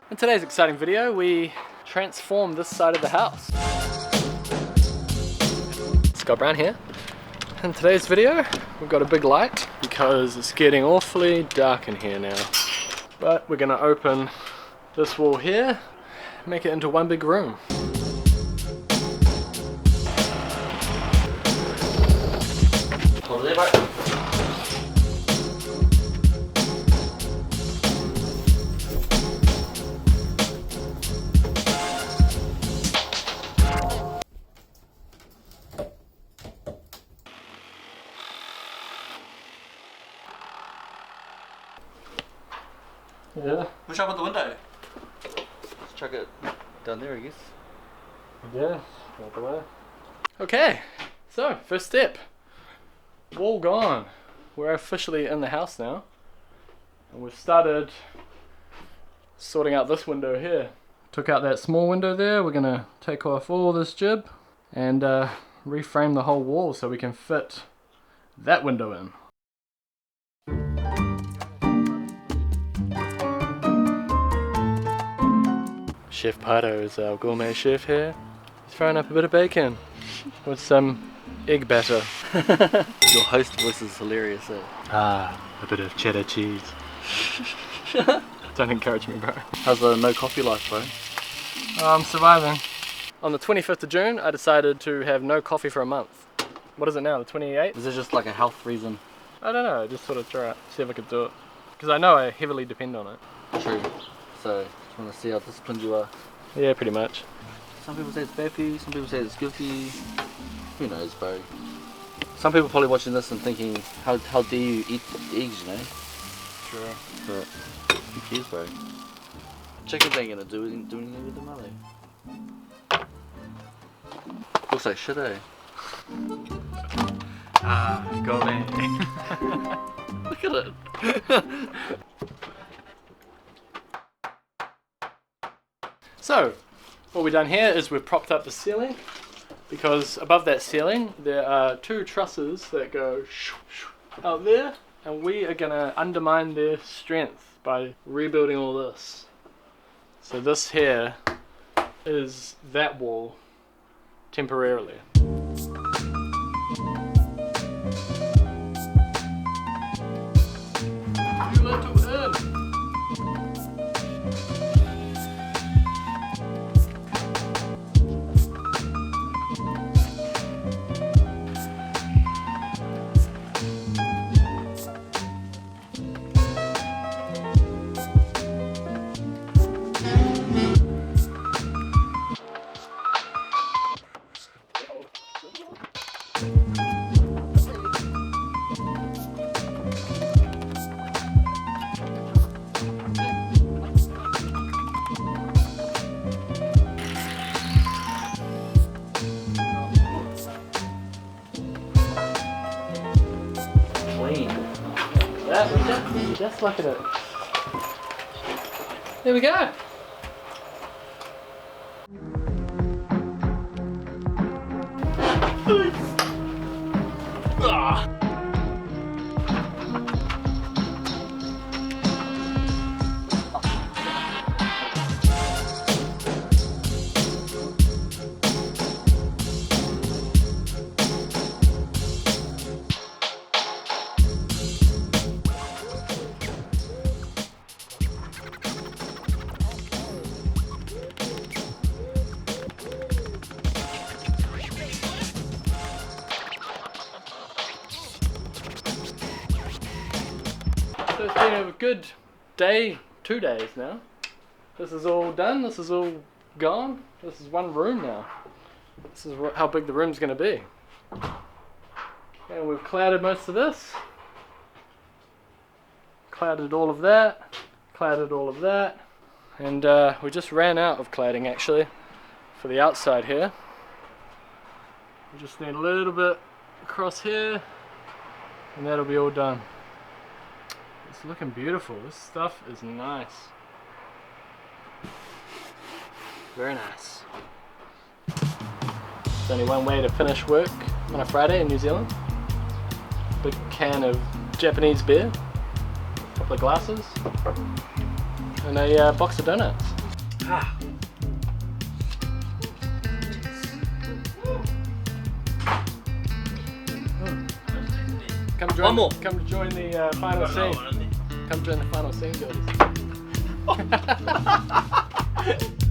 In today's exciting video, we transform this side of the house. Scott Brown here. In today's video, we've got a big light because it's getting awfully dark in here now. But we're gonna open this wall here, make it into one big room. Yeah. What's up with the window? Let's chuck it down there, I guess. Yeah, out the way. Okay, so first step. Wall gone. We're officially in the house now. And we've started sorting out this window here. Took out that small window there. We're gonna take off all this jib and reframe the whole wall so we can fit that window in. Chef Pato is our gourmet chef here. He's throwing up a bit of bacon with some egg batter. Your host voice is hilarious, eh? Ah, a bit of cheddar cheese. Don't encourage me, bro. How's the no coffee life, bro? Oh, I'm surviving. On the 25th of June, I decided to have no coffee for a month. What is it now, the 28th? Is it just like a health reason? I don't know, I just sort of try it, see if I could do it. Because I know I heavily depend on it. True. So, just want to see how disciplined you are. Yeah, pretty much. Some people say it's bad for you, some people say it's good for you. Who knows, bro? Some people probably watching this and thinking, how dare you eat eggs, you know? Sure. But who cares, bro? Chickens ain't gonna do anything with them, are they? Looks like shit, eh? Ah, gourmet. Look at it. So, what we've done here is we've propped up the ceiling because above that ceiling there are two trusses that go out there, and we are going to undermine their strength by rebuilding all this. So this here is that wall temporarily. Too little in. Just look at it. There we go. So it's been a good day, 2 days now. This is all done, this is all gone. This is one room now. This is how big the room's going to be. And we've clouded most of this. Clouded all of that. Clouded all of that. And we just ran out of cladding actually for the outside here. We just need a little bit across here and that'll be all done. It's looking beautiful. This stuff is nice. Very nice. There's only one way to finish work on a Friday in New Zealand. big can of Japanese beer, a couple of glasses, and a box of donuts. Ah. Come join, One more. Come join the final scene. Come join the final scene, guys.